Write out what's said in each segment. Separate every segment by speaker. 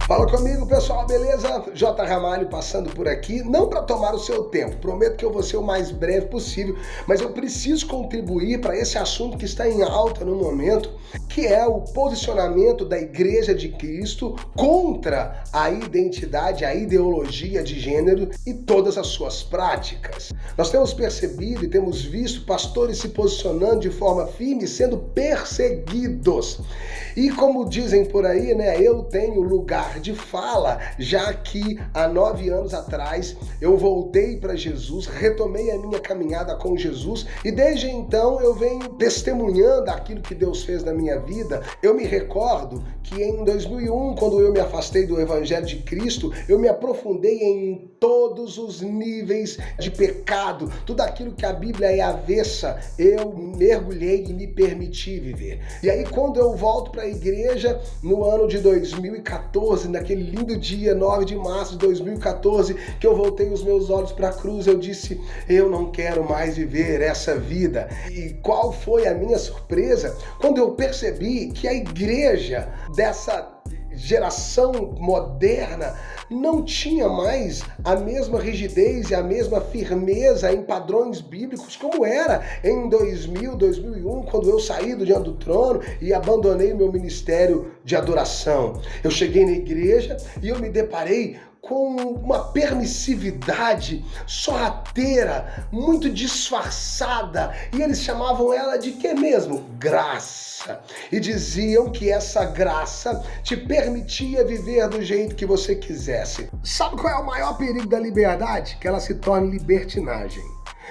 Speaker 1: Fala comigo, pessoal, beleza? J. Ramalho passando por aqui, não para tomar o seu tempo, prometo que eu vou ser o mais breve possível, mas eu preciso contribuir para esse assunto que está em alta no momento, que é o posicionamento da Igreja de Cristo contra a identidade, a ideologia de gênero e todas as suas práticas. Nós temos percebido e temos visto pastores se posicionando de forma firme, sendo perseguidos. E como dizem por aí, né, eu tenho lugar de fala, já que há 9 anos atrás eu voltei para Jesus, retomei a minha caminhada com Jesus e desde então eu venho testemunhando aquilo que Deus fez na minha vida. Eu me recordo que em 2001, quando eu me afastei do Evangelho de Cristo, eu me aprofundei em todos os níveis de pecado, tudo aquilo que a Bíblia é avessa, eu mergulhei e me permiti viver. E aí quando eu volto para a igreja no ano de 2014, naquele lindo dia 9 de março de 2014, que eu voltei os meus olhos para a cruz, eu disse, eu não quero mais viver essa vida. E qual foi a minha surpresa quando eu percebi que a igreja dessa geração moderna não tinha mais a mesma rigidez e a mesma firmeza em padrões bíblicos como era em 2000, 2001, quando eu saí do diante do trono e abandonei o meu ministério de adoração. Eu cheguei na igreja e eu me deparei com uma permissividade sorrateira, muito disfarçada, e eles chamavam ela de quê mesmo? Graça. E diziam que essa graça te permitia viver do jeito que você quisesse. Sabe qual é o maior perigo da liberdade? Que ela se torne libertinagem.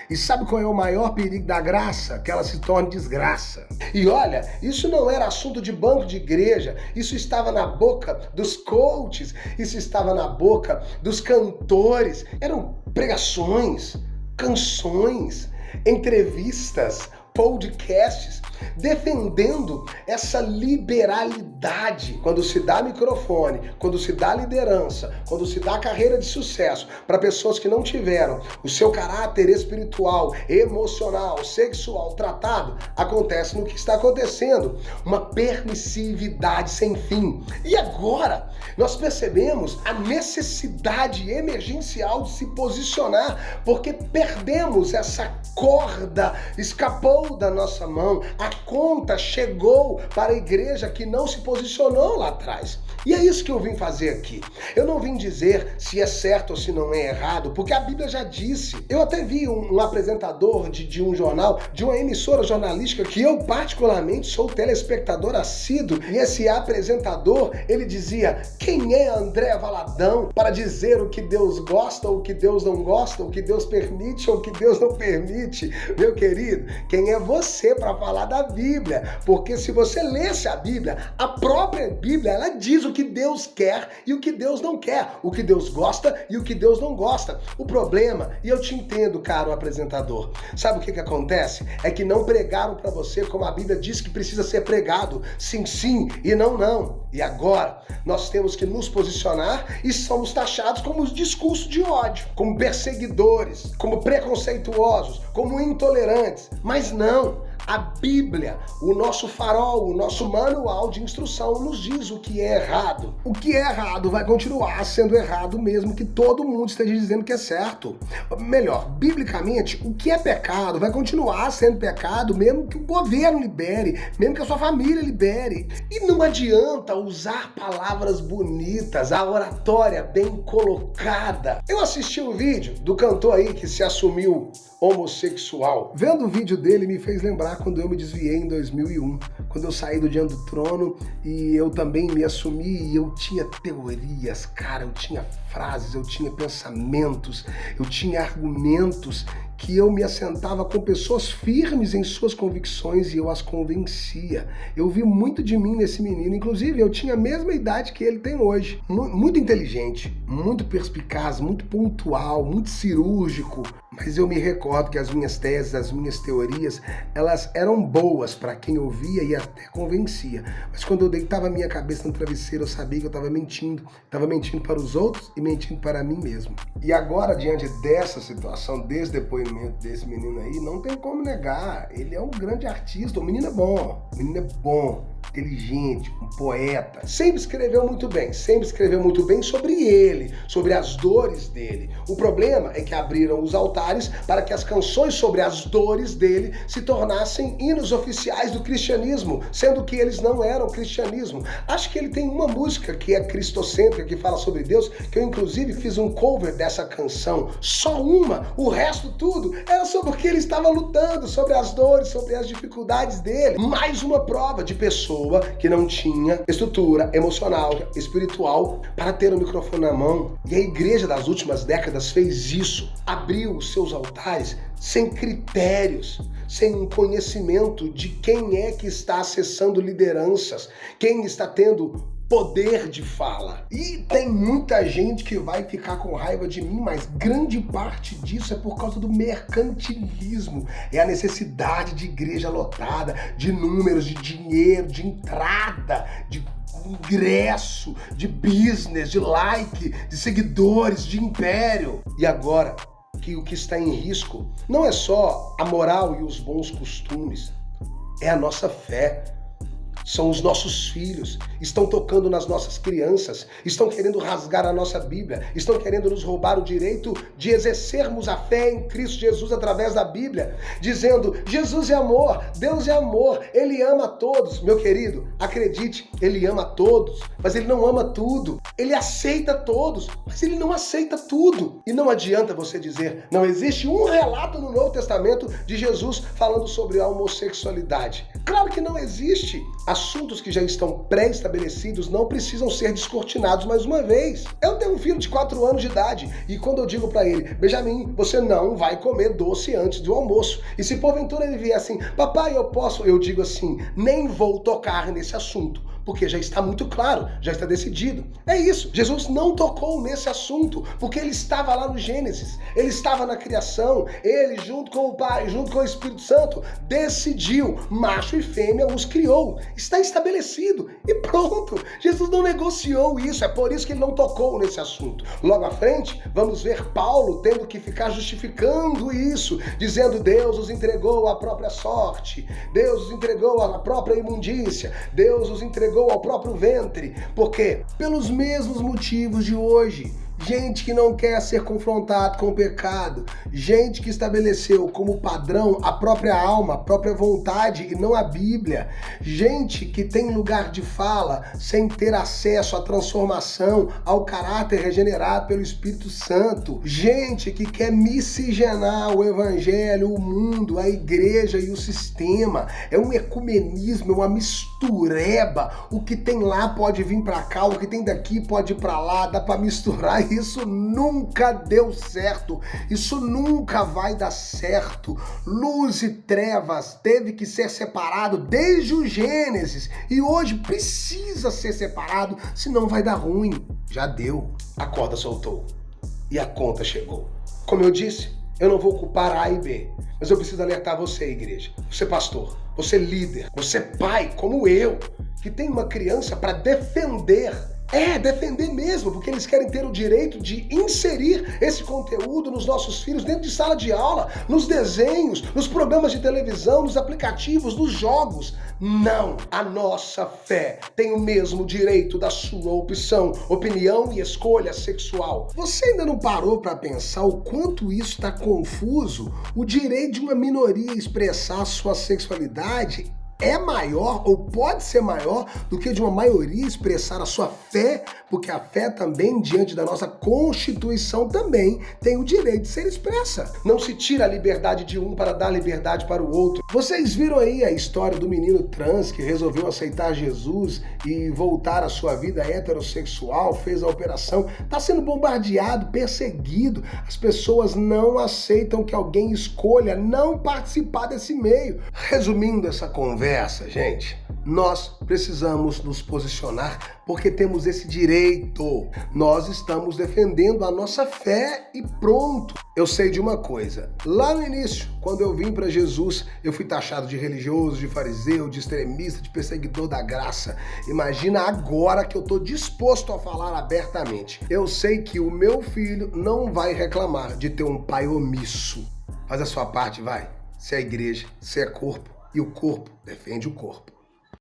Speaker 1: E sabe qual é o maior perigo da graça? Que ela se torne desgraça. E olha, isso não era assunto de banco de igreja, isso estava na boca dos coaches, isso estava na boca dos cantores. Eram pregações, canções, entrevistas, podcasts, defendendo essa liberalidade. Quando se dá microfone, quando se dá liderança, quando se dá carreira de sucesso para pessoas que não tiveram o seu caráter espiritual, emocional, sexual tratado, acontece no que está acontecendo, uma permissividade sem fim. E agora nós percebemos a necessidade emergencial de se posicionar, porque perdemos essa corda, escapou da nossa mão, a conta chegou para a igreja que não se posicionou lá atrás. E é isso que eu vim fazer aqui. Eu não vim dizer se é certo ou se não é errado, porque a Bíblia já disse. Eu até vi um apresentador de um jornal, de uma emissora jornalística, que eu particularmente sou telespectador assíduo, e esse apresentador, ele dizia, quem é André Valadão para dizer o que Deus gosta ou o que Deus não gosta, o que Deus permite ou o que Deus não permite? Meu querido, quem é você para falar da Bíblia? Porque se você lesse a Bíblia, a própria Bíblia, ela diz o que Deus quer e o que Deus não quer, o que Deus gosta e o que Deus não gosta. O problema, e eu te entendo, caro apresentador, sabe o que acontece? É que não pregaram para você como a Bíblia diz que precisa ser pregado, sim, sim e não, não. E agora, nós temos que nos posicionar e somos taxados como discurso de ódio, como perseguidores, como preconceituosos, como intolerantes, mas não. A Bíblia, o nosso farol, o nosso manual de instrução nos diz o que é errado. O que é errado vai continuar sendo errado mesmo que todo mundo esteja dizendo que é certo. Melhor, biblicamente, o que é pecado vai continuar sendo pecado mesmo que o governo libere, mesmo que a sua família libere. E não adianta usar palavras bonitas, a oratória bem colocada. Eu assisti um vídeo do cantor aí que se assumiu homossexual. Vendo o vídeo dele me fez lembrar quando eu me desviei em 2001, quando eu saí do diante do trono e eu também me assumi e eu tinha teorias, cara, eu tinha frases, eu tinha pensamentos, eu tinha argumentos que eu me assentava com pessoas firmes em suas convicções e eu as convencia. Eu vi muito de mim nesse menino, inclusive eu tinha a mesma idade que ele tem hoje. Muito inteligente, muito perspicaz, muito pontual, muito cirúrgico, mas eu me recordo que as minhas teses, as minhas teorias, elas eram boas para quem ouvia e até convencia. Mas quando eu deitava a minha cabeça no travesseiro, eu sabia que eu estava mentindo para os outros e mentindo para mim mesmo. E agora, diante dessa situação, desse depoimento desse menino aí, não tem como negar, ele é um grande artista, o menino é bom, inteligente, um poeta. Sempre escreveu muito bem sobre ele, sobre as dores dele. O problema é que abriram os altares para que as canções sobre as dores dele se tornassem hinos oficiais do cristianismo, sendo que eles não eram cristianismo. Acho que ele tem uma música que é cristocêntrica, que fala sobre Deus, que eu inclusive fiz um cover dessa canção, só uma, o resto tudo era sobre o que ele estava lutando, sobre as dores, sobre as dificuldades dele. Mais uma prova de pessoa que não tinha estrutura emocional, espiritual, para ter o microfone na mão. E a igreja das últimas décadas fez isso, abriu os seus altares sem critérios, sem um conhecimento de quem é que está acessando lideranças, quem está tendo poder de fala. E tem muita gente que vai ficar com raiva de mim, mas grande parte disso é por causa do mercantilismo. É a necessidade de igreja lotada, de números, de dinheiro, de entrada, de ingresso, de business, de like, de seguidores, de império. E agora que o que está em risco não é só a moral e os bons costumes, é a nossa fé. São os nossos filhos, estão tocando nas nossas crianças, estão querendo rasgar a nossa Bíblia, estão querendo nos roubar o direito de exercermos a fé em Cristo Jesus através da Bíblia, dizendo: Jesus é amor, Deus é amor, Ele ama a todos. Meu querido, acredite, Ele ama a todos, mas Ele não ama tudo. Ele aceita todos, mas Ele não aceita tudo. E não adianta você dizer, não existe um relato no Novo Testamento de Jesus falando sobre a homossexualidade. Claro que não existe. Assuntos que já estão pré-estabelecidos não precisam ser descortinados mais uma vez. Eu tenho um filho de 4 anos de idade e quando eu digo pra ele: Benjamin, você não vai comer doce antes do almoço. E se porventura ele vier assim: papai, eu posso? Eu digo assim: nem vou tocar nesse assunto, porque já está muito claro, já está decidido. É isso, Jesus não tocou nesse assunto, porque ele estava lá no Gênesis, ele estava na criação, ele junto com o Pai, junto com o Espírito Santo, decidiu, macho e fêmea os criou. Está estabelecido e pronto. Jesus não negociou isso, é por isso que ele não tocou nesse assunto. Logo à frente, vamos ver Paulo tendo que ficar justificando isso, dizendo: Deus os entregou à própria sorte, Deus os entregou à própria imundícia, Deus os entregou ao próprio ventre. Por quê? Pelos mesmos motivos de hoje. Gente que não quer ser confrontado com o pecado, gente que estabeleceu como padrão a própria alma, a própria vontade e não a Bíblia, gente que tem lugar de fala sem ter acesso à transformação, ao caráter regenerado pelo Espírito Santo, gente que quer miscigenar o evangelho, o mundo, a igreja e o sistema. É um ecumenismo, é uma mistureba. O que tem lá pode vir pra cá, o que tem daqui pode ir pra lá, dá pra misturar. Isso nunca deu certo, isso nunca vai dar certo. Luz e trevas teve que ser separado desde o Gênesis e hoje precisa ser separado, senão vai dar ruim. Já deu, a corda soltou e a conta chegou. Como eu disse, eu não vou culpar A e B, mas eu preciso alertar você, igreja, você pastor, você líder, você pai como eu, que tem uma criança para defender. Defender mesmo, porque eles querem ter o direito de inserir esse conteúdo nos nossos filhos dentro de sala de aula, nos desenhos, nos programas de televisão, nos aplicativos, nos jogos. Não, a nossa fé tem o mesmo direito da sua opinião e escolha sexual. Você ainda não parou para pensar o quanto isso está confuso? O direito de uma minoria expressar sua sexualidade é maior ou pode ser maior do que de uma maioria expressar a sua fé, porque a fé também, diante da nossa Constituição, também tem o direito de ser expressa. Não se tira a liberdade de um para dar liberdade para o outro. Vocês viram aí a história do menino trans que resolveu aceitar Jesus e voltar à sua vida heterossexual, fez a operação, está sendo bombardeado, perseguido. As pessoas não aceitam que alguém escolha não participar desse meio. Resumindo essa conversa, gente, nós precisamos nos posicionar porque temos esse direito. Nós estamos defendendo a nossa fé e pronto. Eu sei de uma coisa, lá no início, quando eu vim para Jesus, eu fui taxado de religioso, de fariseu, de extremista, de perseguidor da graça. Imagina agora que eu estou disposto a falar abertamente. Eu sei que o meu filho não vai reclamar de ter um pai omisso. Faz a sua parte, vai. Você é igreja, você é corpo. E o corpo defende o corpo.